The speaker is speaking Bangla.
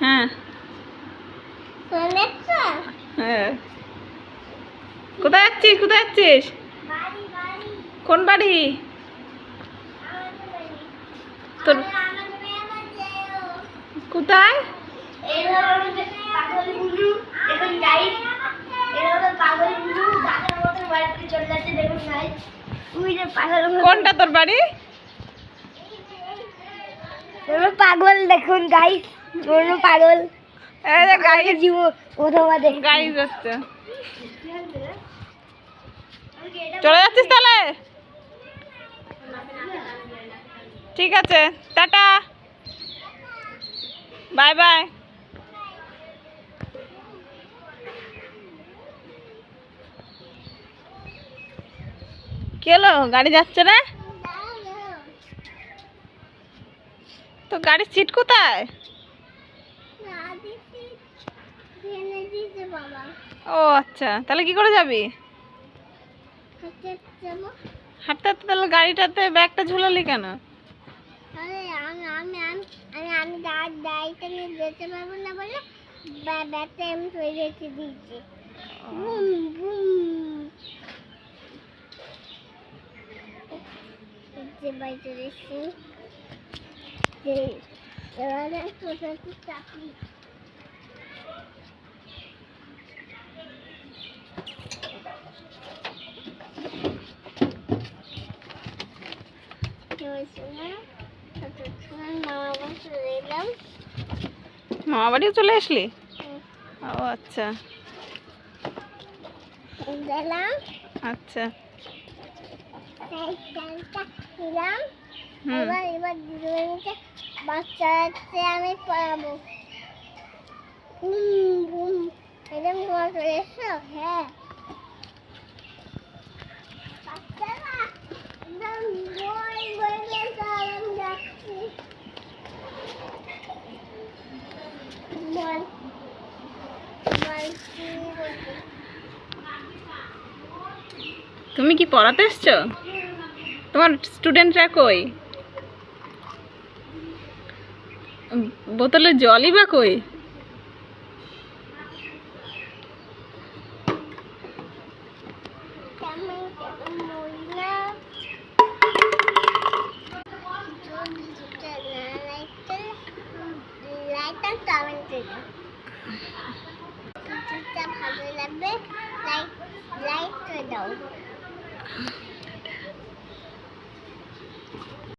হ্যাঁ হ্যাঁ। কোথায় যাচ্ছিস কোথায় যাচ্ছিস? কোন বাড়ি তোর? কোথায়? কোনটা তোর বাড়ি? পাগল দেখুন গাইস, পাগল গাড়ি যাচ্ছে। চলে যাচ্ছিস তাহলে? ঠিক আছে, টাটা, বাই বাই। কি হলো, গাড়ি যাচ্ছে না? তো গাড়ির সিট কোথায়? ও আচ্ছা, তাহলে কি করে যাবি? হাঁটতে হাঁটতে? তাহলে গাড়িটাতে ব্যাগটা ঝুলালি কেন? আমি গাড়িটা নিয়ে যেতে পারবো না বলে ব্যাগটা আমি তৈরি রেখে দিয়েছি। যে বাইরে রেখে এবারে ছোট চাকরি মামা বাড়িও চলে আসলি? ও আচ্ছা আচ্ছা। এবার দিদিমণিকে বাচ্চাকে আমি পড়াবো। এরকম তোমার চলে এসছো? হ্যাঁ, বাচ্চারা একদম বই বই গেছে, আমি যাচ্ছি। বল বল কি বলবি? তুমি কি পড়াতে এসছো? তোমার স্টুডেন্টরা কই? বোতলে জলই বা কই? ভালো লাগবে, লাইক করে দাও।